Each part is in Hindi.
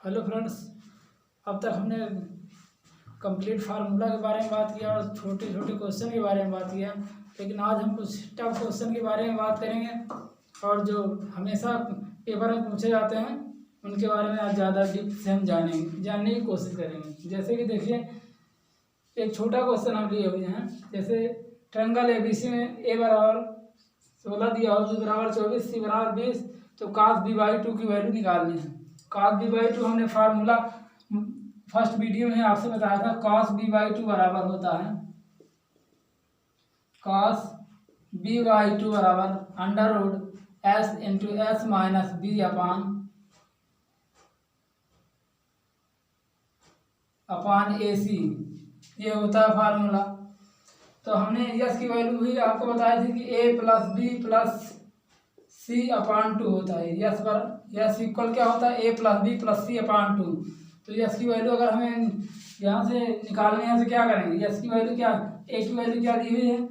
हेलो फ्रेंड्स, अब तक हमने कंप्लीट फार्मूला के बारे में बात किया और छोटे छोटे क्वेश्चन के बारे में बात किया। लेकिन आज हम कुछ टफ क्वेश्चन के बारे में बात करेंगे और जो हमेशा पेपर में पूछे जाते हैं उनके बारे में आज ज़्यादा डीप से हम जानने की कोशिश करेंगे। जैसे कि देखिए, एक छोटा क्वेश्चन हम लिए हुए हैं। जैसे ट्रायंगल ABC में A बराबर 16 दिया हो, B बराबर 24, C बराबर 20, तो cos B/2 की वैल्यू निकालनी है। cos B/2 हमने फार्मूला फर्स्ट वीडियो में आपसे बताया था। cos B/2 बराबर होता है cos B/2 बराबर √S into S minus B अपान AC, ये होता है फार्मूला। तो हमने यस की वैल्यू भी आपको बताई थी कि A plus B plus C/2 होता है। यस इक्वल क्या होता है? A plus B plus C/2। तो यस की वैल्यू अगर हमें यहाँ से निकालने हैं तो क्या करेंगे? यस की वैल्यू क्या, A की वैल्यू क्या दी हुई है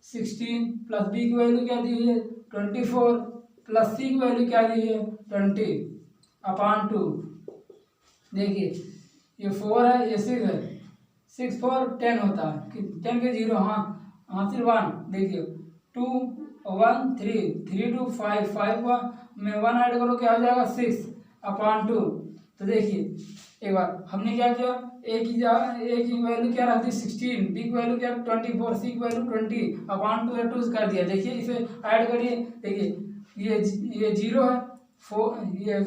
16, प्लस B की वैल्यू क्या दी हुई है 24, प्लस C की वैल्यू क्या दी हुई है 20/2। देखिए, ये 4 है, ये 6 है, 6 4 10 होता है कि 10 के 0 हासिल 1। देखिए 2 1 3 3 2 5 5 1 में 1 ऐड करो क्या हो जाएगा 6/2। तो देखिए एक बार हमने क्या किया, ए की वैल्यू क्या रख दी 16, बी की वैल्यू क्या 24, सी की वैल्यू 20/2 कर दिया। देखिए इसे ऐड करिए। देखिए ये 0 है, 4 ये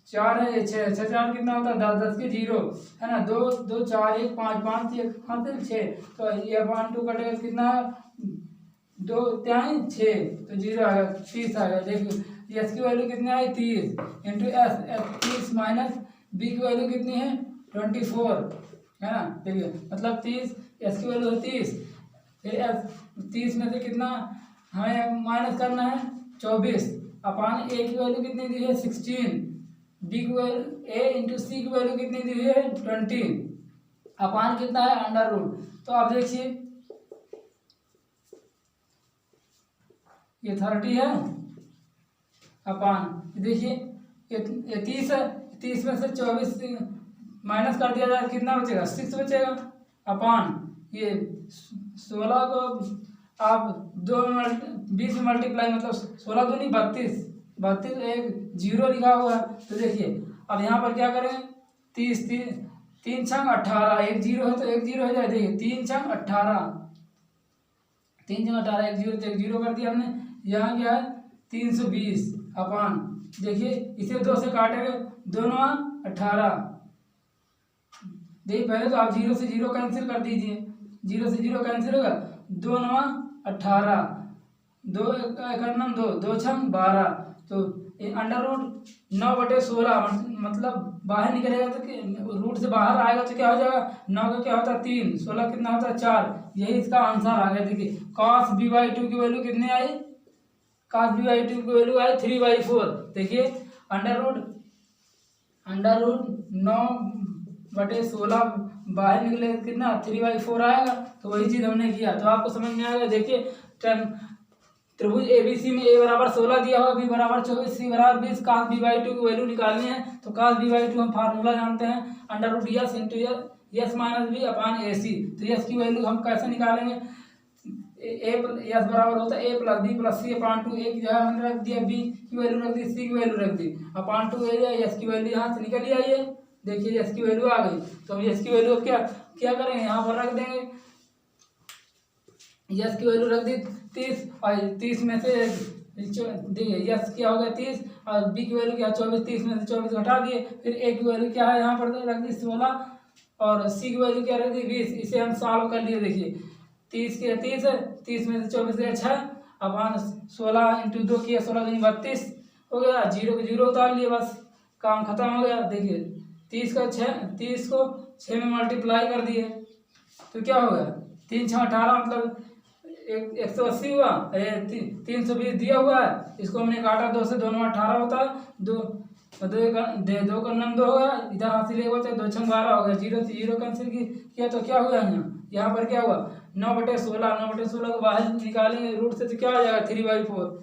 4 है, ये 6 6 4 कितना होता है 10 10 के 0 है ना। 2 2 4 1 5 5 1 हासिल 6। तो ये अपान 2 कटेगा कितना है 2 3 6, तो 0 आ गया 30 आ गया। देखिए एस की वैल्यू कितनी आई 30 इंटू एस 30 माइनस बी की वैल्यू कितनी है 24 है ना। देखिए मतलब 30, एस की वैल्यू है 30, फिर एस 30 में से कितना हमें माइनस करना है 24 अपान ए की वैल्यू कितनी दी है 16, बी की वैल्यू ए इंटू सी की वैल्यू कितनी दी है 20 अपान कितना है √। तो आप देखिए ये 30 है अपान, देखिए ये 30 है, 30 में से 24 माइनस कर दिया जाए कितना बचेगा 6 बचेगा अपान ये 16 को आप 20 में मल्टीप्लाई, मतलब 16 दूनी 32, 32 एक 0 लिखा हुआ है। तो देखिए अब यहाँ पर क्या करें 30 3 छंग 18, एक 0 है तो एक 0 हो जाए। देखिए 3 छंग 18, 3 छंग 18 एक 0 तो एक 0 कर दिया हमने। यहाँ क्या है 320 अपान, देखिए इसे 2 से काटेंगे, 2 9 18। देखिए पहले तो आप 0 से 0 कैंसिल कर दीजिए, 0 से 0 कैंसिल होगा, 2 9 18, 2 1 2 2 6 12। तो √9/16 मतलब बाहर निकलेगा तो रूट से बाहर आएगा तो क्या हो जाएगा 9 का क्या होता है 3, 16 कितना होता है 4। यही इसका आंसर आ गया। देखिए cos B/2 की वैल्यू कितनी आई, cos B/2 की वैल्यू आई 3/4। देखिए √9/16 बाहर निकले कितना 3/4 आएगा। तो वही चीज़ हमने किया, तो आपको समझ में आएगा। देखिए त्रिभुज ABC में A बराबर 16 दिया हुआ, B बराबर 24, C बराबर 20, cos B/2 की वैल्यू निकालनी है। तो cos B/2 हम फार्मूला जानते हैं √S into S minus B अपान AC। तो S की वैल्यू हम कैसे निकालेंगे, S बराबर होता है A plus B plus C/2। एक जगह हमने रख दिया, B की वैल्यू रख दी, C की वैल्यू रख दी, अपान 2 एरिया S की वैल्यू यहाँ से निकल आई है। देखिए S की वैल्यू आ गई। तो हम S की वैल्यू क्या क्या करेंगे, यहाँ पर रख देंगे। यस की वैल्यू रख दी 30, और 30 में से देखिए यस क्या हो गया 30 और बी की वैल्यू क्या 24, 30 में से 24 घटा दिए। फिर ए की वैल्यू क्या है यहाँ पर रख दी 16 और सी की वैल्यू क्या रख दी 20। इसे हम सॉल्व कर लिए। देखिए 30 के 30 है, 30 में से 24 गया 6 अपान 16 इंटू 2 किया 16 दूनी 32 हो गया, 0 के 0 उतार लिए, बस काम खत्म हो गया। देखिए 30 को 6 में मल्टीप्लाई कर दिए तो क्या हो गया 3 6 18, मतलब 180 हुआ। 320 दिया हुआ है, इसको हमने काटा 2 से, 2 9 18 होता है, 2 2 का 2 हो गया, इधर हासिल 1 बचा, 2 6 12 हो गया, 0 से 0 कैंसिल किया तो क्या हुआ यहाँ पर क्या हुआ 9/16, 9/16 को बाहर निकालेंगे रूट से तो क्या आ जाएगा 3/4।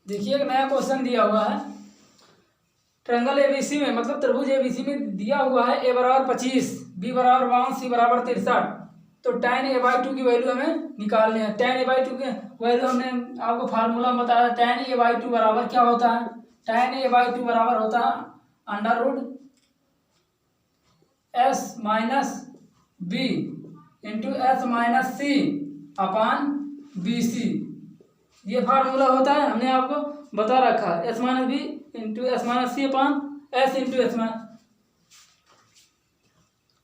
देखिए एक नया क्वेश्चन दिया हुआ है, ट्रायंगल एबीसी में, मतलब त्रिभुज एबीसी में दिया हुआ है ए बराबर 25, बी बराबर 52, सी बराबर 63। तो tan a/2 की वैल्यू हमें निकालनी है। tan a/2 की वैल्यू हमने आपको फार्मूला में बताया। tan a/2 बराबर क्या होता है? tan a/2 बराबर होता है √s minus B into S minus C upon B C. ये फार्मूला होता है, हमने आपको बता रखा है। S minus B into S minus C upon S into S minus.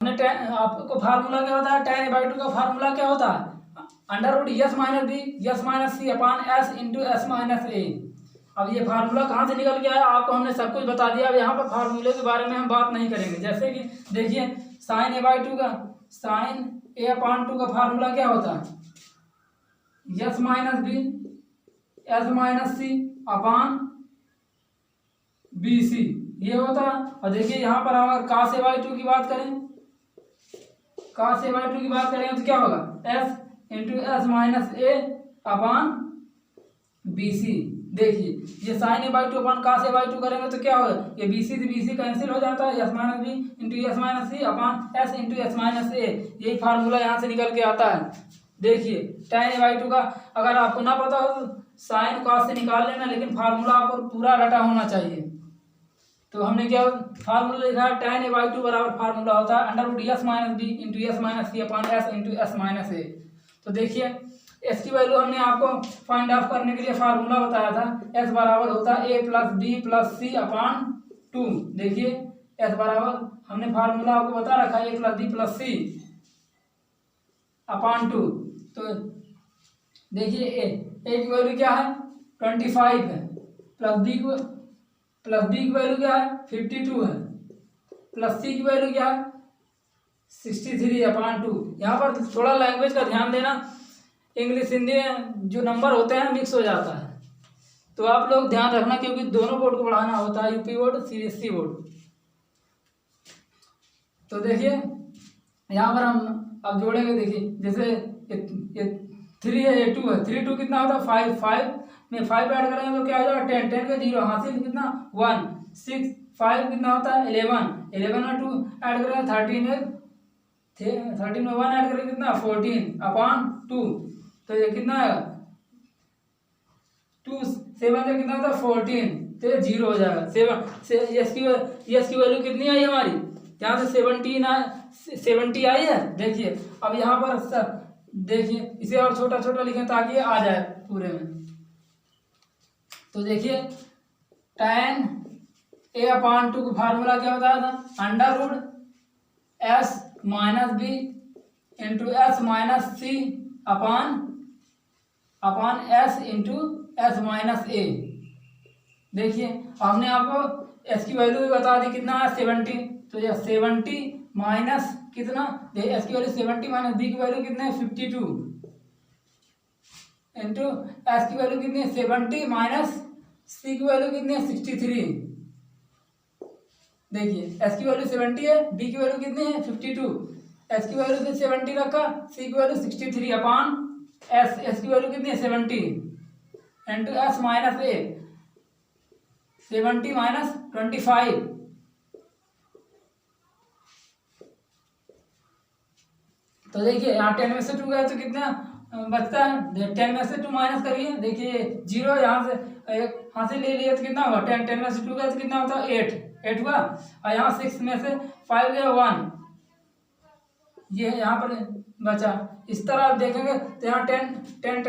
हमने आपको फार्मूला क्या होता है? tan a/2 का फार्मूला क्या होता है? √s minus B S minus C upon S into S minus A. अब ये फार्मूला कहाँ से निकल के आया आपको हमने सब कुछ बता दिया। अब यहाँ पर फार्मूले के बारे में हम बात नहीं करेंगे। जैसे कि देखिए sin a/2 का sin a/2 का फार्मूला क्या होता है? S minus B S minus C upon B C, ये होता है। और देखिए यहाँ पर हम अगर cos a/2 की बात करें, cos a/2 की बात करेंगे तो क्या होगा? s इंटू एस माइनस ए अपान बी सी। देखिए ये sin a/2 अपान cos a/2 करेंगे तो क्या होगा? ये बी सी से बी सी कैंसिल हो जाता है। S minus B into S minus C upon S into S minus A, यही फार्मूला यहाँ से निकल के आता है। देखिए tan a/2 का अगर आपको ना पता हो तो साइन cos से निकाल लेना, लेकिन फार्मूला आपको पूरा रटा होना चाहिए। तो हमने क्या फार्मूला लिखा है? tan a/2 बराबर फार्मूला होता है √s minus B into S minus C upon S into S minus A. तो देखिए एस की वैल्यू हमने आपको फाइंड आउट करने के लिए फार्मूला बताया था। एस बराबर होता है ए प्लस बी प्लस सी अपान 2। देखिए एस बराबर हमने फार्मूला आपको बता रखा है, ए प्लस बी प्लस सी अपान 2। तो देखिए ए की वैल्यू क्या है? 25 है, प्लस बी की वैल्यू क्या है? 52 है, प्लस सी की वैल्यू क्या है? 63 अपान 2। यहाँ पर थोड़ा लैंग्वेज का ध्यान देना, इंग्लिश हिंदी में जो नंबर होते हैं मिक्स हो जाता है, तो आप लोग ध्यान रखना, क्योंकि दोनों बोर्ड को पढ़ाना होता है, यूपी बोर्ड सीबीएसई बोर्ड। तो देखिए यहाँ पर हम अब जोड़ेंगे। देखिए जैसे ये 3 है, ये 2 है, 3 2 कितना होता है? 5 5 में 5 ऐड करेंगे तो क्या हो जाएगा? 10 10 का 0 हासिल कितना? 1 6 5 कितना होता है? 11 11 में 2 ऐड करेंगे 13 है, 13 में 1 ऐड करेंगे कितना? 14 अपान 2। तो ये कितना है? 2 7 से कितना होता है? 14, तो ये 0 हो जाएगा। 7 से यस की वैल्यू कितनी आई हमारी? यहाँ से 70 आई है। देखिए अब यहाँ पर सर देखिए इसे और छोटा छोटा लिखें ताकि आ जाए पूरे में। तो देखिए tan a/2 का फार्मूला क्या बताया था? √s minus B into S minus C upon S into S minus A. देखिए हमने आपको एस की वैल्यू भी बता दी, कितना है? 70। तो ये 70 माइनस कितना? एस की वैल्यू 70 माइनस बी की वैल्यू कितने है? 52 इंटू एस की वैल्यू कितनी है? 70 माइनस सी की वैल्यू कितनी है? 63। देखिए एस की वैल्यू 70 है, बी की वैल्यू कितनी है? 52। एस की वैल्यू 70 रखा, सी की वैल्यू 63 अपान एस की वैल्यू कितनी है? 70 इंटू एस माइनस ए, 70 माइनस 25। तो देखिए यहाँ 10 में से 2 गए तो कितना बचता है? 10 में से 2 माइनस करिए। देखिए 0 यहाँ से यहाँ से ले लिए तो कितना होगा? 10 में से 2 गए तो कितना होता है? 8 हुआ। और यहाँ 6 में से 5 गया 1, ये यहाँ पर बचा। इस तरह आप देखेंगे तो यहाँ 10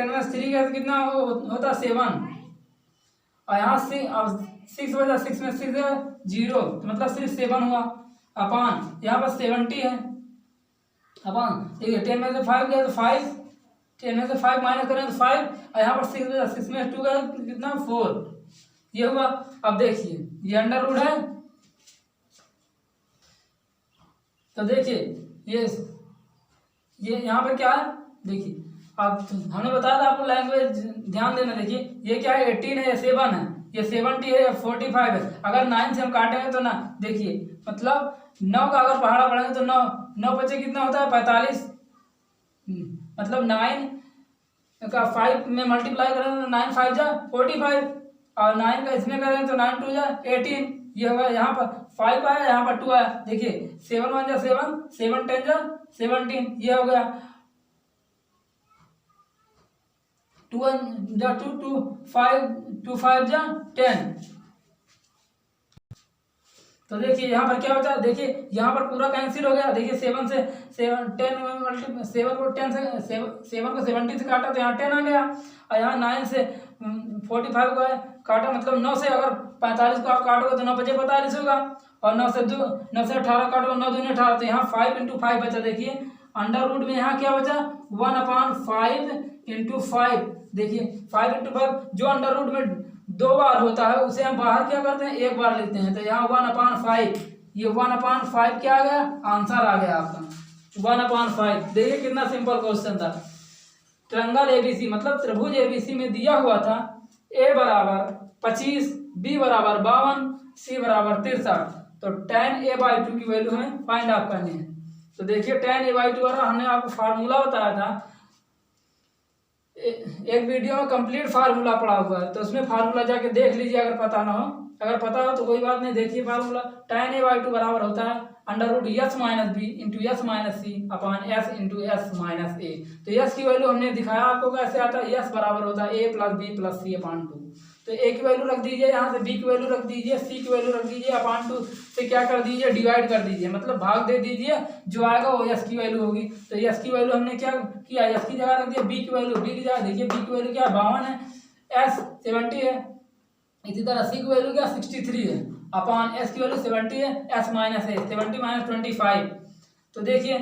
में से 3 गया तो कितना होता है? 7। और यहाँ 6 बचा, 6 में 6 है 0, तो मतलब सिर्फ 7 हुआ अपान यहाँ पर 70 है अपान। देखिए 10 में से 5 गया तो 5, 10 में से 5 माइनस करें तो 5, और यहाँ पर 6 बचा, 6 में 2 गया तो कितना? 4, ये हुआ। अब देखिए ये अंडर रूट है, तो देखिए ये यहाँ पर क्या है? देखिए अब हमने बताया था आपको लैंग्वेज ध्यान देना। देखिए ये क्या है? 18 है, ये 7 है, ये 70 है, 45 है। अगर 9 से हम काटेंगे तो ना, देखिए मतलब 9 का अगर पहाड़ा पढ़ेंगे तो 9 बचे कितना होता है? 45। मतलब 9 का 5 में मल्टीप्लाई करेंगे तो 9 5 जा 45। और 9 का इसमें करें तो 9 2 जा 18, ये होगा। यहाँ पर 5 आया, यहाँ पर 2 आया, देखिए 7 1 जा 7, 7 10 जा 17, ये हो गया। 2 1 जा 2 2 5 2 5 जा 10। तो देखिए यहाँ पर क्या बचा, देखिए यहाँ पर पूरा कैंसिल हो गया। देखिए 7 से 7 10 मल्टी 7 को 10 से 7 को 70 से काटा तो यहाँ 10 आ गया। और यहाँ 9 से 45 को काटा, मतलब 9 से अगर 45 को आप काटोगे तो 9 बजे 45 होगा। और 9 से 18 काटोगे 9 दूनी 18, तो यहाँ 5 × 5 बचा। देखिए अंडर रूट में यहाँ क्या बचा 1/5 × 5। देखिए 5 × 5 जो अंडर रूट में 2 बार होता है उसे हम बाहर क्या करते हैं 1 बार लेते हैं। तो यहाँ 1/5, ये 1/5 क्या आ गया, आंसर आ गया आपका 1/5। देखिए कितना सिंपल क्वेश्चन था। ट्रायंगल एबीसी मतलब त्रिभुज एबीसी में दिया हुआ था ए बराबर 25, बी बराबर 52, सी बराबर 63। तो tan a/2 की वैल्यू हमें फाइंड आउट करनी है। तो देखिए tan a/2 हमने आपको फार्मूला बताया था, एक वीडियो में कंप्लीट फार्मूला पड़ा हुआ है, तो उसमें फार्मूला जाके देख लीजिए अगर पता ना हो। अगर पता हो तो कोई बात नहीं, देखिए फार्मूला tan a/2 बराबर होता है under root s minus B into S minus C upon S into S minus A. तो यस की वैल्यू हमने दिखाया आपको कैसे आता है, यस बराबर होता है a plus B plus C upon 2। तो ए की वैल्यू रख दीजिए, यहाँ से बी की वैल्यू रख दीजिए, सी की वैल्यू रख दीजिए, अपॉन 2 से क्या कर दीजिए डिवाइड कर दीजिए, मतलब भाग दे दीजिए, जो आएगा वो यस की वैल्यू होगी। तो यस की वैल्यू हमने क्या किया, यस की जगह रख दिया बी की वैल्यू, बी की जगह देखिए बी की वैल्यू क्या 52 है, एस 70 है, इसी तरह सी की वैल्यू क्या 63 है, अपॉन एस की वैल्यू 70 है, एस माइनस है 70 माइनस 25। तो देखिए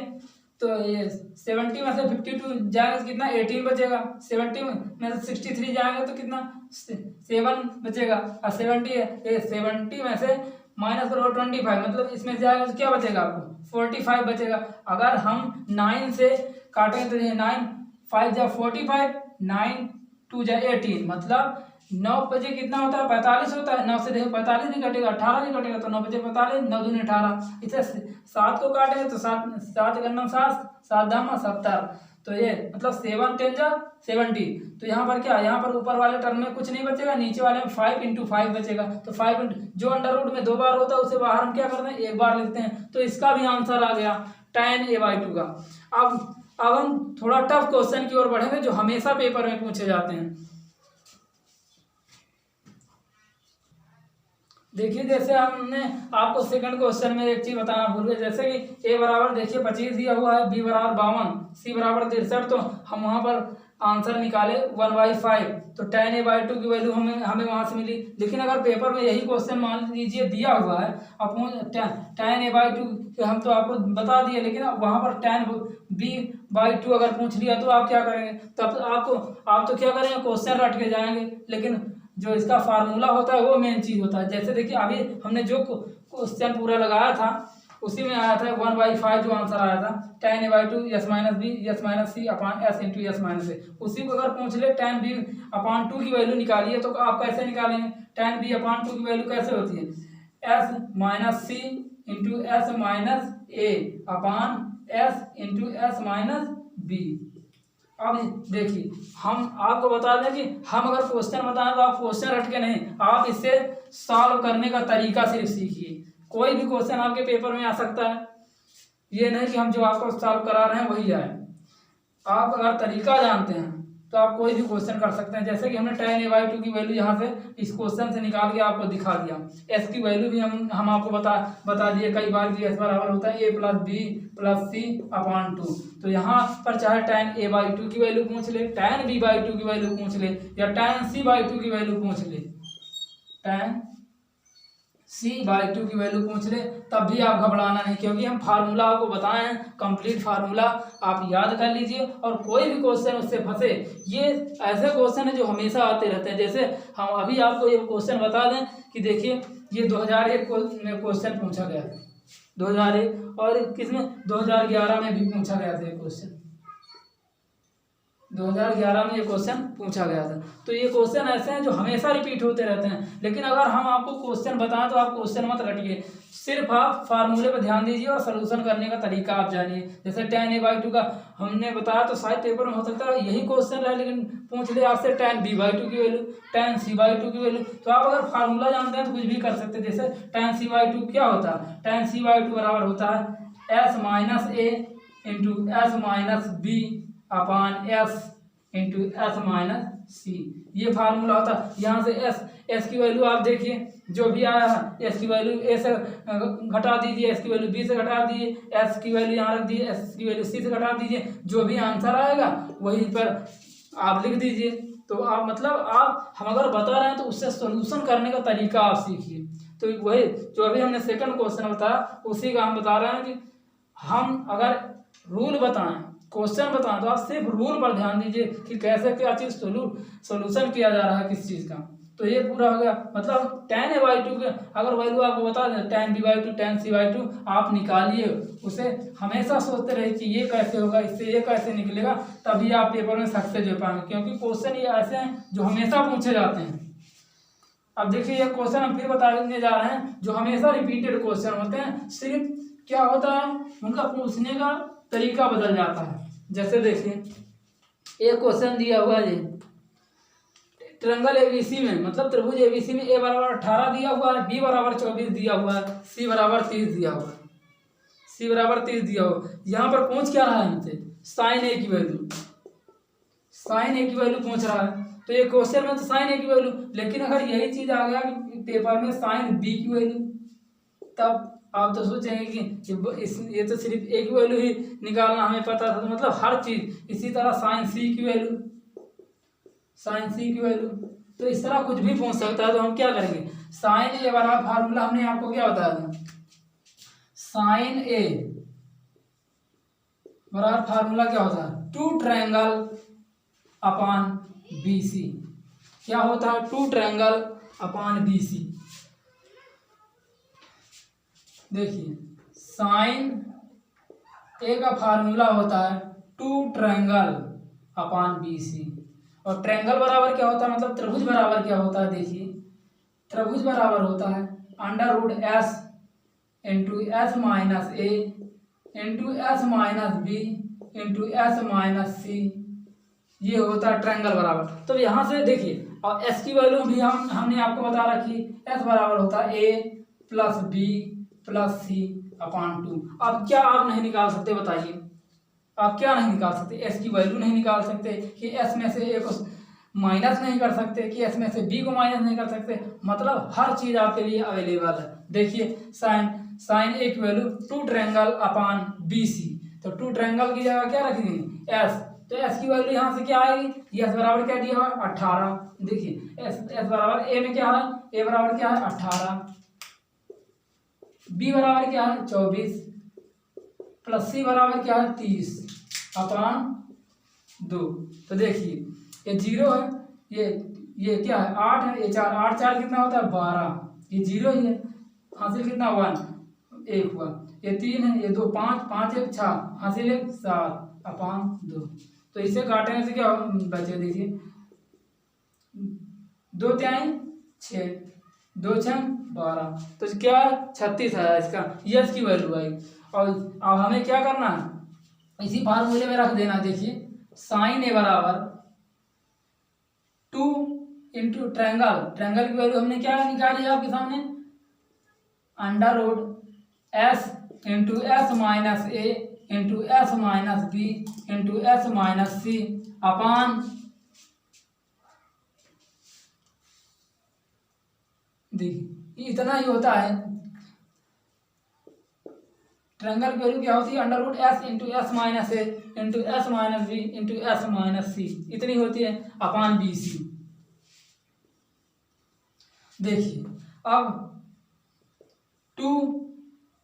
तो ये 70 में से 52 जाएगा तो कितना 18 बचेगा, 70 में से 63 जाएगा तो कितना 7 बचेगा, और 70 है, ये 70 में से माइनस करो 25, मतलब इसमें जाएगा तो क्या बचेगा आपको 45 बचेगा। अगर हम 9 से काटेंगे तो ये 9 5 जा 45, 9 2 जा 18, मतलब 9 बजे कितना होता है 45 होता है। 9 से देखो 45 नहीं कटेगा, 18 नहीं कटेगा, तो 9 बजे 45, 9 दूनी 18। इसे 7 को काटेंगे तो 7 गन्ना 7, 7 दामा 70, तो ये मतलब 7 10 जा 70। तो यहाँ पर क्या, यहाँ पर ऊपर वाले टर्म में कुछ नहीं बचेगा, नीचे वाले में 5 × 5 बचेगा। तो 5 जो अंडर रूट में 2 बार होता है उसे बाहर हम क्या करते हैं 1 बार लिखते हैं। तो इसका भी आंसर आ गया tan a/2 का। अब हम थोड़ा टफ क्वेश्चन की ओर बढ़ेंगे जो हमेशा पेपर में पूछे जाते हैं। देखिए जैसे हमने आपको सेकंड क्वेश्चन में एक चीज बताना भूल गए, जैसे कि ए बराबर देखिए 25 दिया हुआ है, बी बराबर 52, सी बराबर 63, तो हम वहां पर आंसर निकाले 1/5। तो tan a/2 की वैल्यू हमें वहां से मिली। लेकिन अगर पेपर में यही क्वेश्चन मान लीजिए दिया हुआ है अपन tan a/2 हम तो आपको बता दिए, लेकिन वहां पर tan b/2 अगर पूछ लिया तो आप क्या करेंगे, तब आप तो क्या करेंगे क्वेश्चन रट के जाएंगे, लेकिन जो इसका फार्मूला होता है वो मेन चीज होता है। जैसे देखिए अभी हमने जो क्वेश्चन पूरा लगाया था उसी में आया था 1/5 जो आंसर आया था tan a/2 s minus B S minus C upon S into S minus A. उसी को अगर पूछ ले tan b/2 की वैल्यू निकालिए तो आप कैसे निकालेंगे, tan b/2 की वैल्यू कैसे होती है s minus C into S minus A upon S into S minus B. अब देखिए हम आपको बता दें कि हम अगर क्वेश्चन बताएं तो आप क्वेश्चन रट के नहीं, आप इससे सॉल्व करने का तरीका सिर्फ सीखिए। कोई भी क्वेश्चन आपके पेपर में आ सकता है, ये नहीं कि हम जो आपको सॉल्व करा रहे हैं वही आए। आप अगर तरीका जानते हैं तो आप कोई भी क्वेश्चन कर सकते हैं। जैसे कि हमने tan a/2 की वैल्यू यहाँ से इस क्वेश्चन से निकाल के आपको दिखा दिया। s की वैल्यू भी हम आपको बता दिए कई बार कि s बराबर होता है a plus B plus C upon 2। तो यहाँ पर चाहे tan a/2 की वैल्यू पूछ ले, tan b/2 की वैल्यू पूछ ले, या tan c/2 की वैल्यू पूछ ले, tan c/2 की वैल्यू पूछ ले, तब भी आप घबराना नहीं, क्योंकि हम फार्मूला आपको बताए हैं, कंप्लीट फार्मूला आप याद कर लीजिए और कोई भी क्वेश्चन उससे फंसे। ये ऐसे क्वेश्चन है जो हमेशा आते रहते हैं। जैसे हम अभी आपको ये क्वेश्चन बता दें कि देखिए ये 2001 में क्वेश्चन पूछा गया, 2001, और किसमें 2011 में भी पूछा गया था ये क्वेश्चन। 2011 में ये क्वेश्चन पूछा गया था। तो ये क्वेश्चन ऐसे हैं जो हमेशा रिपीट होते रहते हैं, लेकिन अगर हम आपको क्वेश्चन बताएं तो आप क्वेश्चन मत रटिए, सिर्फ आप फार्मूले पर ध्यान दीजिए और सोल्यूशन करने का तरीका आप जानिए। जैसे tan a/2 का हमने बताया तो शायद पेपर में हो सकता है यही क्वेश्चन रहे, लेकिन पूछ ले आपसे tan b/2 की वैल्यू, tan c/2 की वैल्यू, तो आप अगर फार्मूला जानते हैं तो कुछ भी कर सकते हैं। जैसे tan c/2 क्या होता है, tan c/2 बराबर होता है s minus a into S minus B upon S into S minus C, ये फार्मूला होता है। यहाँ से एस की वैल्यू आप देखिए जो भी आया है, एस की वैल्यू ए से घटा दीजिए, एस की वैल्यू बी से घटा दीजिए, एस की वैल्यू यहाँ रख दीजिए, एस की वैल्यू सी से घटा दीजिए, जो भी आंसर आएगा वहीं पर आप लिख दीजिए। तो आप मतलब आप हम अगर बता रहे हैं तो उससे सोल्यूशन करने का तरीका आप सीखिए। तो वही जो अभी हमने सेकंड क्वेश्चन बताया उसी का हम बता रहे हैं कि हम अगर रूल बताएं, क्वेश्चन बताएं, तो आप सिर्फ रूल पर ध्यान दीजिए कि कैसे क्या चीज़ सोल्यूशन किया जा रहा है किस चीज़ का। तो ये पूरा हो गया। मतलब tan a/2 के अगर वैल्यू आपको बता दें, tan b/2 tan c/2 आप निकालिए, उसे हमेशा सोचते रहिए कि ये कैसे होगा, इससे ये कैसे निकलेगा, तभी आप पेपर में सक्सेस हो पाएंगे, क्योंकि क्वेश्चन ये ऐसे हैं जो हमेशा पूछे जाते हैं। अब देखिए ये क्वेश्चन हम फिर बताने जा रहे हैं जो हमेशा रिपीटेड क्वेश्चन होते हैं, सिर्फ क्या होता है उनका पूछने का तरीका बदल जाता है। जैसे देखिए एक क्वेश्चन दिया हुआ है, ट्रायंगल एबीसी में, मतलब त्रिभुज एबीसी में a बराबर 18 दिया हुआ है, b बराबर 24 दिया हुआ है, c बराबर 30 दिया हुआ है, c बराबर 30 दिया हुआ। यहाँ पर पूछ क्या रहा है हमसे, साइन ए की वैल्यू, साइन ए की वैल्यू पूछ रहा है। तो ये क्वेश्चन में तो साइन ए की वैल्यू, लेकिन अगर यही चीज आ गया कि पेपर में साइन बी की वैल्यू, तब आप तो सोचेंगे कि ये तो सिर्फ एक वैल्यू ही निकालना हमें पता था, तो मतलब हर चीज। इसी तरह साइन सी की वैल्यू, साइन सी की वैल्यू, तो इस तरह कुछ भी पूछ सकता है। तो हम क्या करेंगे, साइन ए वाला फार्मूला हमने आपको क्या बताया था, साइन ए बराबर फार्मूला क्या होता है, 2 ट्रायंगल अपान बी सी। क्या होता है, 2 ट्रायंगल अपान बी सी। देखिए साइन ए का फार्मूला होता है 2 ट्रायंगल अपान बी सी, और ट्रायंगल बराबर क्या होता है, मतलब त्रिभुज बराबर क्या होता है, देखिए त्रिभुज बराबर होता है under root S into S minus A into S minus B into S minus C, ये होता है ट्रायंगल बराबर। तो यहाँ से देखिए, और एस की वैल्यू भी हमने आपको बता रखी, एस बराबर होता है ए प्लस बी प्लस सी अपान 2। अब क्या आप नहीं निकाल सकते, बताइए आप क्या नहीं निकाल सकते, एस की वैल्यू नहीं निकाल सकते, कि एस में से ए को माइनस नहीं कर सकते, कि एस में से बी को माइनस नहीं कर सकते, मतलब हर चीज आपके लिए अवेलेबल है। देखिए साइन ए की वैल्यू 2 ट्रायंगल अपान बी सी, तो 2 ट्रायंगल की जगह क्या रखेंगे, एस, तो एस की वैल्यू यहाँ से क्या आएगी, एस बराबर क्या दिया हुआ है 18। देखिए एस बराबर ए में क्या है, ए बराबर क्या है 18, बी बराबर क्या है 24 प्लस सी बराबर क्या है 30 अपान 2। तो देखिए ये 0 है, ये क्या है 8 है, ये 4, 8 4 कितना होता है 12, ये 0 ही है, हासिल कितना 1 1 हुआ, ये 3 है, ये 2 5 5 1 6, हासिल 1 7 अपान 2। तो इसे काटने से क्या बचे, देखिए 2 3 6 2 6 12, तो क्या 36 आया इसका, ये इसकी वैल्यू आई। और अब हमें क्या करना है, इसी फार्मूले में रख देना। देखिए साइन ए बराबर 2 इंटू ट्रायंगल, ट्रायंगल की वैल्यू हमने क्या निकाली है आपके सामने, under root S into S minus A into S minus B into S minus C upon, देखिए इतना ही होता है। ट्रायंगल की वैल्यू क्या होती है, under root S into S minus A into S minus B into S minus C, इतनी होती है अपान बी सी। देखिए अब 2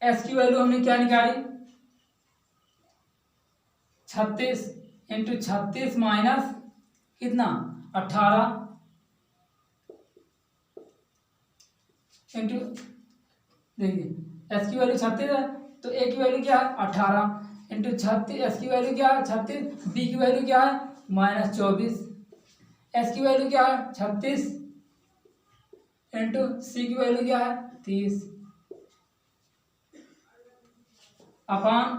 एस की वैल्यू हमने क्या निकाली, 36 इंटू 36 माइनस कितना 18 इंटू, देखिए एस की वैल्यू 36 है, तो ए की वैल्यू क्या है 18 इंटू 36, एस की वैल्यू क्या है 36, बी की वैल्यू क्या है -24। एस की वैल्यू क्या है 36 इंटू सी की वैल्यू क्या है 30 अपान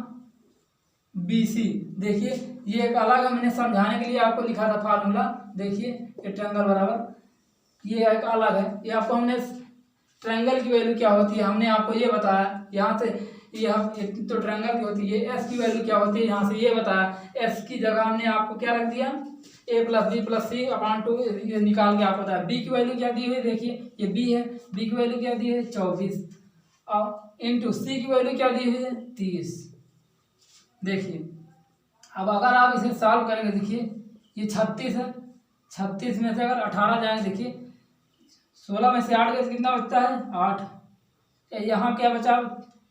BC। देखिए ये एक अलग है, मैंने समझाने के लिए आपको लिखा था फार्मूला। देखिए ये ट्रायंगल बराबर ये एक अलग है, ये आपको हमने ट्रायंगल की वैल्यू क्या होती है हमने आपको ये बताया। यहाँ से ये तो ट्रायंगल की होती है, एस की वैल्यू क्या होती है यहाँ से ये बताया। एस की जगह हमने आपको क्या रख दिया a + b + c अपान 2 ये निकाल के आपको बताया। बी की वैल्यू क्या दी हुई है, देखिए ये बी है, बी की वैल्यू क्या दी है 24 और इंटू सी की वैल्यू क्या दी हुई है 30। देखिए अब अगर आप इसे सॉल्व करेंगे, देखिए ये 36 है, 36 में से अगर 18 जाएंगे, देखिए 16 में से 8 गए तो कितना बचता है 8। यहाँ क्या बचा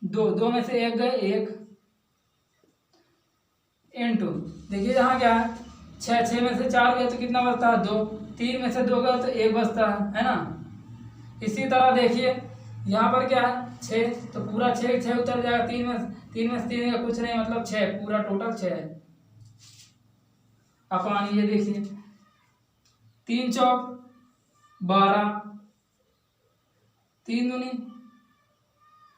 2, 2 में से 1 गए 1 इंटू देखिए यहाँ क्या है 6, 6 में से 4 गए तो कितना बचता है 2, 3 में से 2 गए तो 1 बचता है ना। इसी तरह देखिए यहाँ पर क्या है 6, तो पूरा 6 उतर जाएगा, 3 में से 3 का कुछ नहीं मतलब 6, पूरा टोटल 6 है अपान ये देखिए 3 चौक 12, 3 दूनी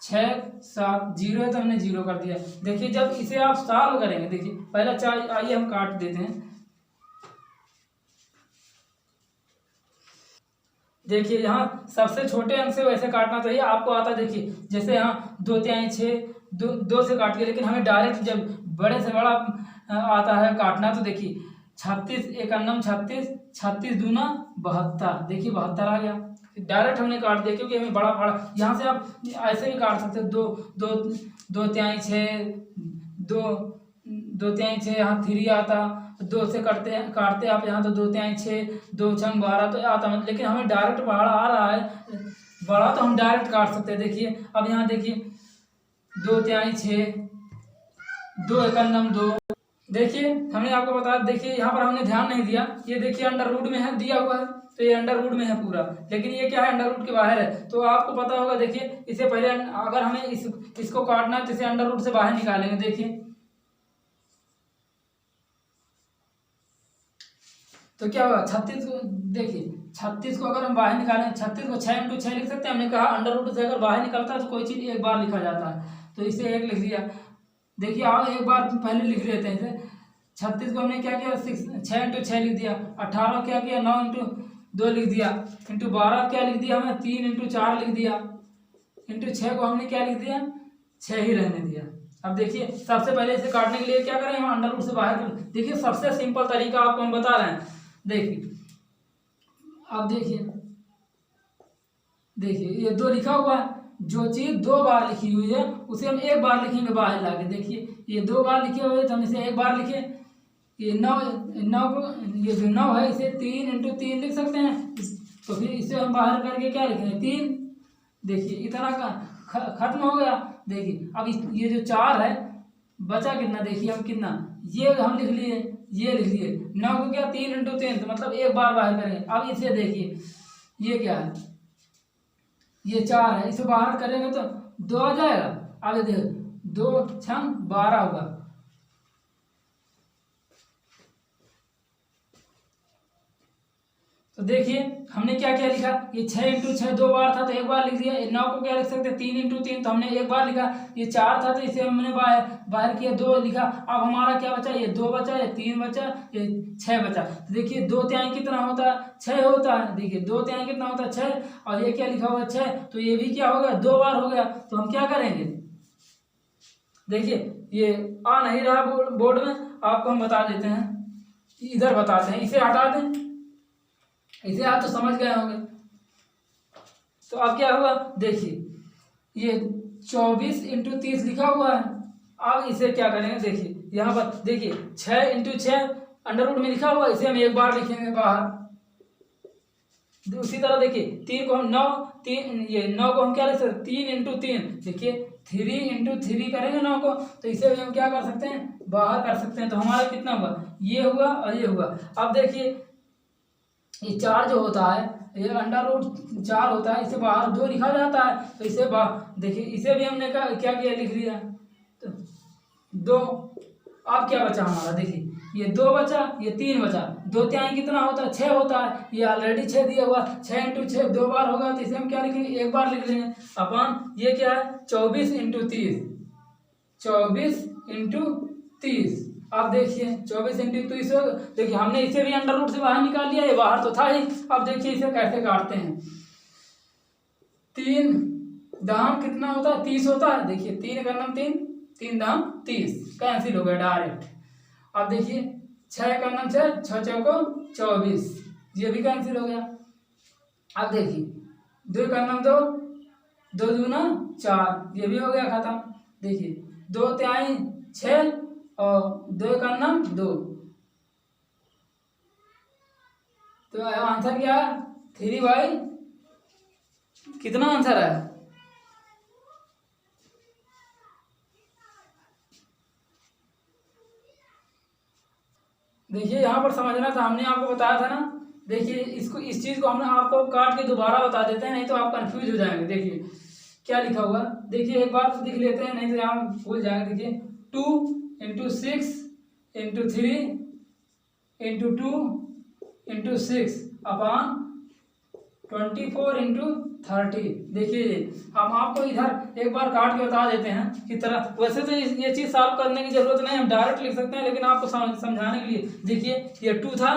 6, 7 जीरो है तो हमने जीरो कर दिया। देखिए जब इसे आप सॉल्व करेंगे, देखिए पहला 4 आइए हम काट देते हैं। देखिए यहाँ सबसे छोटे अंक से वैसे काटना चाहिए आपको आता। देखिए जैसे यहाँ 2 तिहाई 6 2 से काट के, लेकिन हमें डायरेक्ट जब बड़े से बड़ा आता है काटना, तो देखिए 36 एक अन्नम 36, 36 दूना 72, देखिए 72 आ गया। डायरेक्ट हमने काट दिया क्योंकि हमें बड़ा यहाँ से आप ऐसे भी काट सकते हो। 2 तिहाई 6 2 तिहाई 6 यहाँ 3 आता, 2 से काटते आप यहाँ तो 2 तिहाई 6 2 छंग 12 तो आता मतलब, लेकिन हमें डायरेक्ट बड़ा आ रहा है बड़ा तो हम डायरेक्ट काट सकते हैं। देखिए अब यहाँ देखिए 2 तिहाई 6 2 एक अन्नम 2। देखिए हमने आपको बताया, देखिए यहाँ पर हमने ध्यान नहीं दिया, ये देखिए अंडर रूट में है दिया हुआ है, तो ये अंडर रूट में है पूरा, लेकिन ये क्या है अंडर रूट के बाहर है। तो आपको पता होगा, देखिए इसे पहले अगर हमें इसको काटना है तो इसे अंडर रूट से बाहर निकालेंगे। देखिए तो क्या होगा 36 को, देखिए 36 को अगर हम बाहर निकालें, 36 को 6 × 6 लिख सकते हैं। हमने कहा अंडर रूट से अगर बाहर निकलता है तो कोई चीज़ एक बार लिखा जाता है, तो इसे 1 लिख दिया। देखिए आप एक बार पहले लिख लेते हैं इसे। 36 को हमने क्या किया 6 × 6 लिख दिया। 18 क्या किया 9 × 2 लिख दिया। इंटू 12 क्या लिख दिया हमें 3 × 4 लिख दिया। इंटू 6 को हमने क्या लिख दिया 6 ही रहने दिया। अब देखिए सबसे पहले इसे काटने के लिए क्या करें, हम अंडर रूट से बाहर कर। देखिए सबसे सिंपल तरीका आपको हम बता रहे हैं। देखिए अब देखिए ये 2 लिखा हुआ है, जो चीज़ 2 बार लिखी हुई है उसे हम 1 बार लिखेंगे बाहर लाके। देखिए ये 2 बार लिखे हुए तो हम इसे 1 बार लिखे। ये 9 को ये जो 9 है इसे 3 × 3 लिख सकते हैं, तो फिर इसे हम बाहर करके क्या लिखेंगे 3। देखिए इतना का खत्म हो गया। देखिए अब ये जो 4 है बचा कितना, देखिए हम कितना ये हम लिख लिए, ये लिख लिए। 9 को क्या 3 × 3 तो मतलब 1 बार बाहर करेंगे। अब इसे देखिए ये क्या है ये 4 है, इसे बाहर करेंगे तो 2 आ जाएगा। अब ये देखो 2 छंग 12 हुआ। तो देखिए हमने क्या क्या लिखा, ये 6 × 6 2 बार था तो 1 बार लिख दिया। 9 को क्या लिख सकते हैं 3 × 3 तो हमने 1 बार लिखा। ये 4 था तो इसे हमने बाहर किया 2 लिखा। अब हमारा क्या बचा, ये 2 बचा, ये 3 बचा, ये 6 बचा। तो देखिए 2 तिहाई कितना होता है 6 होता है। देखिए 2 तिहाई कितना होता है 6, और ये क्या लिखा हुआ है 6, तो ये भी क्या हो गया 2 बार हो गया। तो हम क्या करेंगे, देखिए ये आ नहीं रहा बोर्ड में, आपको हम बता देते हैं, इधर बताते हैं, इसे हटा दें। इसे आप तो समझ गए होंगे। तो अब क्या हुआ, देखिए ये 24 × 30 लिखा हुआ है। अब इसे क्या करेंगे, देखिए यहाँ पर देखिए 6 × 6 अंडर रूट में लिखा हुआ, इसे हम 1 बार लिखेंगे बाहर। उसी तरह देखिए 3 को हम 9 को हम क्या लिख सकते हैं 3 × 3। देखिए 3 × 3 करेंगे 9 को, तो इसे भी हम क्या कर सकते हैं बाहर कर सकते हैं। तो हमारा कितना हुआ, ये हुआ और ये हुआ। अब देखिए ये 4 जो होता है ये अंडर रूट 4 होता है, इसे बाहर 2 लिखा जाता है, तो इसे देखिए इसे भी हमने क्या किया लिख दिया तो 2। अब क्या बचा हमारा, देखिए ये 2 बचा, ये 3 बचा। 2 तिहाई कितना होता है? 6 होता है। ये ऑलरेडी 6 दिया हुआ, 6 × 6 2 बार होगा, तो इसे हम क्या लिखेंगे? एक बार लिख लेंगे। अपन ये क्या है? 24 × 30, 24 × 30। अब देखिए 24 × 30, देखिए हमने इसे भी अंडर रूट से बाहर निकाल लिया, ये बाहर तो था ही। अब देखिए इसे कैसे काटते हैं। 3 दाम कितना होता है? 30 होता है। देखिए 3 का नाम 3, 3 दाम 30, कैंसिल हो गया डायरेक्ट। अब देखिए 6 का नाम 6, 6 चौको 24, ये भी कैंसिल हो गया। अब देखिए 2 का नाम 2, 2 दूना 4, ये भी हो गया खत्म। देखिए 2 तिहाई 6 और 2 का नाम 2, तो आंसर क्या है? 3/, कितना आंसर है? देखिए यहाँ पर समझना था, हमने आपको बताया था ना। देखिए इसको, इस चीज़ को हमने आपको काट के दोबारा बता देते हैं, नहीं तो आप कंफ्यूज हो जाएंगे। देखिए क्या लिखा हुआ, देखिए एक बार लिख लेते हैं, नहीं तो यहाँ भूल जाएंगे। देखिए 2 × 6 × 3 × 2 × 6 अपान 24 × 30। देखिए हम आपको इधर एक बार काट के बता देते हैं कि तरह। वैसे तो ये चीज़ सॉल्व करने की जरूरत नहीं, हम डायरेक्ट लिख सकते हैं, लेकिन आपको समझाने के लिए। देखिए ये 2 था,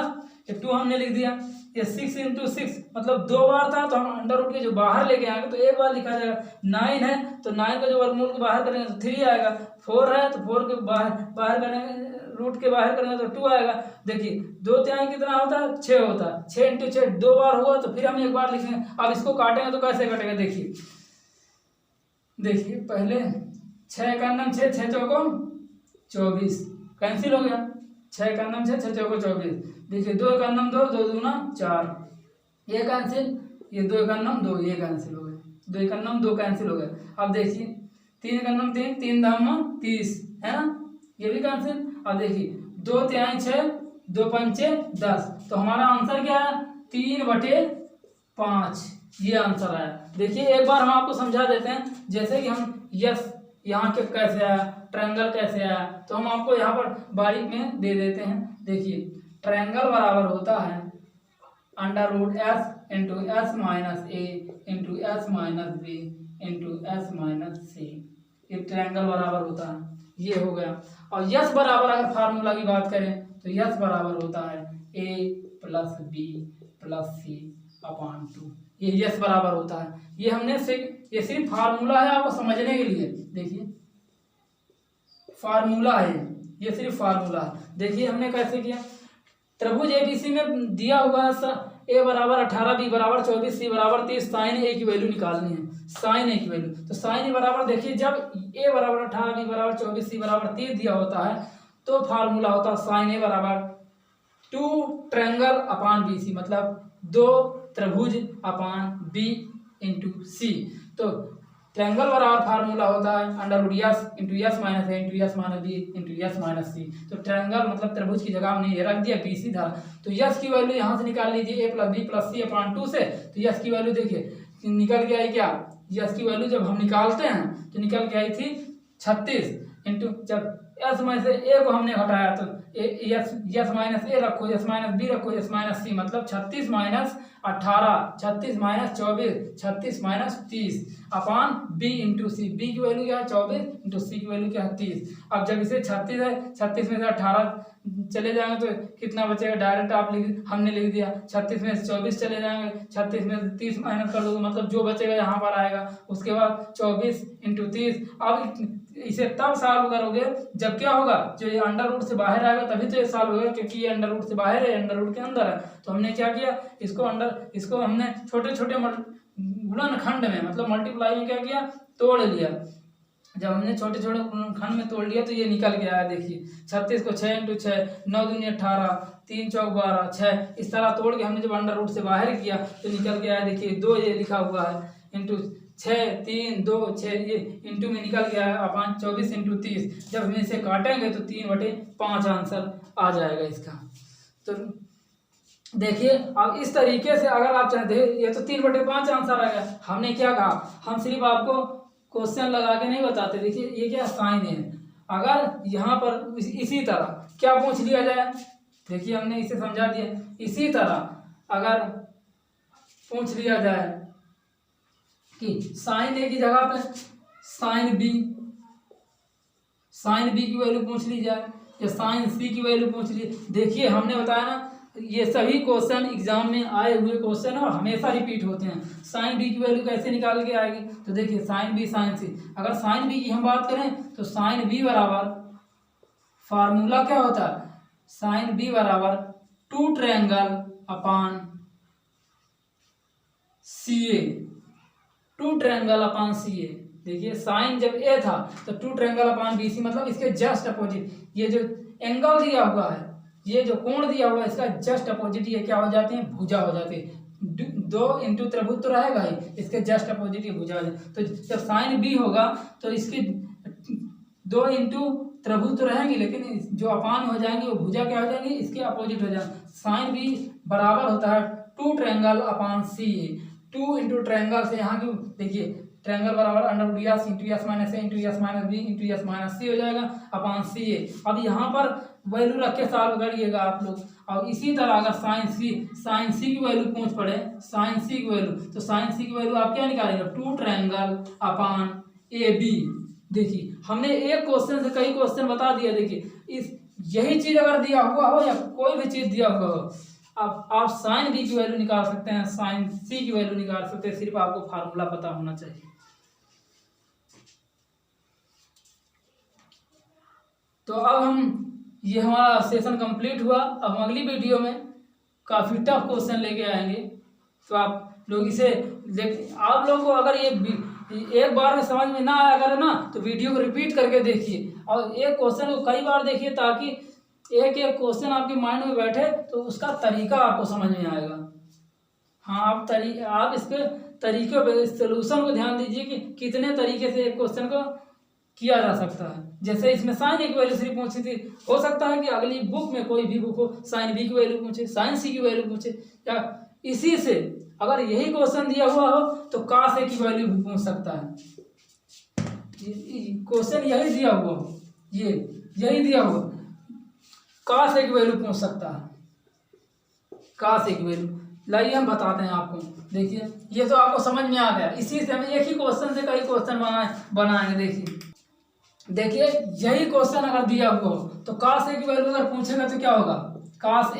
ये 2 हमने लिख दिया। ये 6 × 6 मतलब 2 बार था, तो हम अंडर रूट के जो बाहर लेके आएंगे तो एक बार लिखा जाएगा। 9 है तो 9 का जो वर्गमूल के बाहर करेंगे तो 3 आएगा। 4 है तो 4 के बाहर करेंगे, रूट के बाहर करेंगे तो 2 आएगा। देखिए 2 तिहाई कितना होता है? 6 होता है। 6 × 6 2 बार हुआ, तो फिर हम एक बार लिखेंगे। अब इसको काटेंगे तो कैसे कटेगा? देखिए पहले 6 का नाम 6, 6 चौको 24, कैंसिल हो गया। 6 का नाम 6, 6 चौको 24। देखिए 2 का नाम 2, 2 दूना 4, ये कैंसिल। ये 2 का नाम 2, ये कैंसिल हो गया। 2 का नाम 2 कैंसिल हो गया। अब देखिए 3 का नाम 3, 3 दाम 30 है ना, ये भी कैंसिल। अब देखिए 2 तिहाई 6, 2 पंचे 10, तो हमारा आंसर क्या है? 3/5, ये आंसर आया। देखिए एक बार हम आपको समझा देते हैं, जैसे कि हम यस यहाँ के कैसे आया, ट्रायंगल कैसे आया, तो हम आपको यहाँ पर बारीक में दे देते हैं। देखिए ट्रायंगल बराबर होता है √S × S - A × S - B × S - C। ये ट्रायंगल बराबर होता है, ये हो गया। और यस बराबर अगर फार्मूला की बात करें तो यस बराबर होता है A + B + C अपान 2। ये यस बराबर होता है। ये हमने ये सिर्फ फार्मूला है आपको समझने के लिए। देखिए फार्मूला है, ये सिर्फ फार्मूला है। देखिए हमने कैसे किया, त्रिभुज ABC में दिया हुआ है A बराबर 18, B बराबर 24, C बराबर 30, साइन A की वैल्यू निकालनी है। साइन A की वैल्यू, तो साइन A बराबर, देखिए जब A बराबर 18, B बराबर 24, C बराबर 30 दिया होता है, तो फार्मूला होता है साइन A बराबर 2 ट्रायंगल अपान BC, मतलब 2 त्रिभुज अपान B × C। तो ट्रायंगल बराबर फार्मूला होता है √S × S - A × S - B × S - C। तो ट्रायंगल मतलब त्रिभुज की जगह हमने ये रख दिया, BC था। तो यस की वैल्यू यहाँ से निकाल लीजिए, A + B + C अपान 2 से। तो यस की वैल्यू देखिए निकल के आई क्या, यस की वैल्यू जब हम निकालते हैं तो निकल के आई थी 36 इंटू, जब S में से A को हमने हटाया तो यस -A रखो, S - B रखो, S - C, मतलब 36 - 18, 36 - 24, 36 - 30 अपान B × C। B की वैल्यू क्या है? 24 × C की वैल्यू क्या है? 30। अब जब इसे 36 है, 36 में से 18 चले जाएंगे तो कितना बचेगा? डायरेक्ट हमने लिख दिया। 36 में से 24 चले जाएंगे, 36 में से 30 माइनस कर दो, मतलब जो बचेगा यहाँ पर आएगा। उसके बाद 24 × 30। अब इसे तब सॉल्व करोगे जब क्या होगा, जो ये अंडर रूट से बाहर आएगा तभी तो ये सॉल्व होगा, क्योंकि ये अंडर रूट से बाहर है, अंडर रूट के अंदर है। तो हमने क्या किया, इसको हमने छोटे छोटे गुणनखंड में, मतलब मल्टीप्लाई में क्या किया, तोड़ लिया। जब हमने छोटे छोटे खंड में तोड़ लिया तो ये निकल के आया। देखिए 36 को 6 × 6, 9 दूनी 18, 3 चौक 12, 6, इस तरह तोड़ के हमने जब अंडर रूट से बाहर किया तो निकल के आया। देखिए 2 ये लिखा हुआ है इंटू 6, 3, 2, 6, ये इंटू में निकल के आया अपान 24 × 30। जब हम इसे काटेंगे तो 3/5 आंसर आ जाएगा इसका। तो देखिए अब इस तरीके से अगर आप चाहते हैं, ये तो 3/5 आंसर आ गया। हमने क्या कहा, हम सिर्फ आपको क्वेश्चन लगा के नहीं बताते। देखिए ये क्या साइन है, अगर यहाँ पर इसी तरह क्या पूछ लिया जाए, देखिए हमने इसे समझा दिया, इसी तरह अगर पूछ लिया जाए कि साइन ए की जगह पे साइन बी की वैल्यू पूछ ली जाए या साइन सी की वैल्यू पूछ ली। देखिए हमने बताया ना, ये सभी क्वेश्चन एग्जाम में आए हुए क्वेश्चन और हमेशा रिपीट होते हैं। साइन बी की वैल्यू कैसे निकाल के आएगी, तो देखिए साइन बी साइन सी, अगर साइन बी की हम बात करें तो साइन बी बराबर फार्मूला क्या होता है, साइन बी बराबर 2 triangle upon C A, 2 triangle upon C ए। देखिए साइन जब ए था तो 2 ट्रायंगल अपान बी सी, मतलब इसके जस्ट अपोजिट, ये जो एंगल दिया हुआ है, ये जो कोण दिया हुआ है, इसका जस्ट अपोजिट ये क्या हो जाते हैं, भुजा हो जाते हैं। 2 इंटू त्रिभुज तो रहेगा ही, इसके जस्ट अपोजिट ये भुजा हो जाए। तो जब साइन बी होगा तो इसकी 2 इंटू त्रिभुज तो रहेंगे, लेकिन जो अपान हो जाएंगे वो भुजा क्या हो जाएंगे, इसके अपोजिट हो जाएंगे। साइन बी बराबर होता है 2 triangle upon C A. 2 into triangle से यहाँ की देखिए ट्रायंगल बराबर under root S into S minus A into S minus B into S minus C हो जाएगा अपान सी ए। अब यहाँ पर वैल्यू रख के सॉल्व करिएगा आप लोग। और इसी तरह अगर साइन सी की वैल्यू पूछ पड़े, साइन सी की वैल्यू, तो साइन सी की वैल्यू आप क्या निकालेंगे, 2 ट्रायंगल अपान ए बी। देखिए हमने एक क्वेश्चन से कई क्वेश्चन बता दिया। देखिए इस यही चीज अगर दिया हुआ हो या कोई भी चीज दिया हुआ हो, अब आप साइन बी की वैल्यू निकाल सकते हैं, साइन सी की वैल्यू निकाल सकते हैं, सिर्फ आपको फार्मूला पता होना चाहिए। तो अब हम ये हमारा सेशन कंप्लीट हुआ। अब हम अगली वीडियो में काफ़ी टफ क्वेश्चन लेके आएंगे, तो आप लोग इसे आप लोग को अगर ये एक बार में समझ में ना आया अगर ना, तो वीडियो को रिपीट करके देखिए और एक क्वेश्चन को कई बार देखिए, ताकि एक एक क्वेश्चन आपके माइंड में बैठे तो उसका तरीका आपको समझ में आएगा। हाँ आप इसके तरीके पे, सोल्यूशन को ध्यान दीजिए कि कितने तरीके से एक क्वेश्चन को किया जा सकता है। जैसे इसमें साइन ए की वैल्यू सिर्फ पूछी थी, हो सकता है कि अगली बुक में कोई भी बुक हो साइन बी की वैल्यू पूछे, साइन सी की वैल्यू पूछे, या इसी से अगर यही क्वेश्चन दिया हुआ हो तो कास ए की वैल्यू भी पूछ सकता है। क्वेश्चन यही दिया हुआ हो, यही दिया हुआ, कास ए की वैल्यू पूछ सकता है, कास ए की वैल्यू। लाइए हम बताते हैं आपको। देखिए ये तो आपको समझ में आ गया, इसी से हम एक ही क्वेश्चन से कई क्वेश्चन बनाएंगे। देखिए यही क्वेश्चन अगर दिया हुआ हो तो कास ए की वैल्यू अगर पूछेगा तो क्या होगा, कास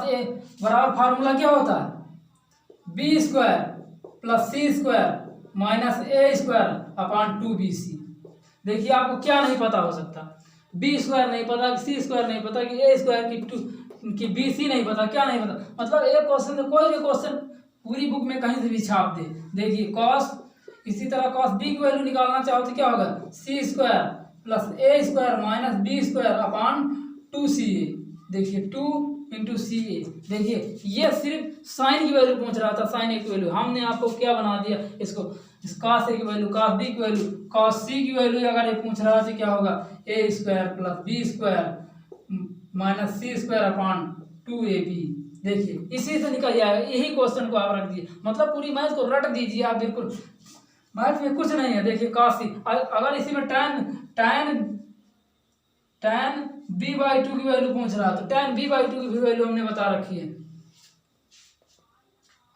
ए बराबर फार्मूला क्या होता है, बी स्क्वायर प्लस सी स्क्वायर माइनस ए स्क्वायर अपान 2bc। देखिए आपको क्या नहीं पता हो सकता, बी स्क्वायर नहीं पता, सी स्क्वायर नहीं पता, कि ए स्क्वायर की बी सी नहीं पता, क्या नहीं पता। मतलब एक क्वेश्चन से कोई भी क्वेश्चन पूरी बुक में कहीं से भी छाप दे। देखिए कॉस, इसी तरह कॉस बी की वैल्यू निकालना चाहो तो क्या होगा, C square plus A square minus B square upon 2ca। देखिए 2 इंटू सी ए। देखिए ये सिर्फ साइन की वैल्यू पूछ रहा था, साइन ए की वैल्यू। हमने आपको क्या बना दिया इसको, कास ए की वैल्यू, कास बी की वैल्यू, कास सी की वैल्यू अगर ये पूछ रहा था क्या होगा, A square plus B square minus C square upon 2ab। देखिए इसी से निकल जाएगा, यही क्वेश्चन को आप रख दीजिए, मतलब पूरी मैथ को रट दीजिए आप, बिल्कुल मैथ में कुछ नहीं है। देखिए काशी, अगर इसी में tan b/2 की वैल्यू पूछ रहा तो tan b/2 की भी वैल्यू हमने बता रखी है।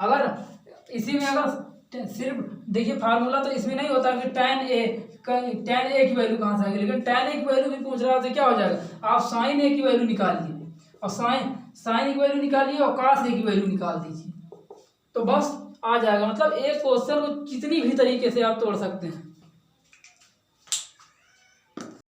अगर इसी में अगर सिर्फ देखिए फार्मूला तो इसमें नहीं होता कि tan a की वैल्यू कहाँ से आएगी, लेकिन tan a की वैल्यू भी पूछ रहा तो क्या हो जाएगा, आप sin a की वैल्यू निकालिए और sin की वैल्यू निकालिए और cos a की वैल्यू निकाल दीजिए, तो बस आ जाएगा। मतलब एक क्वेश्चन को कितनी भी तरीके से आप तोड़ सकते हैं।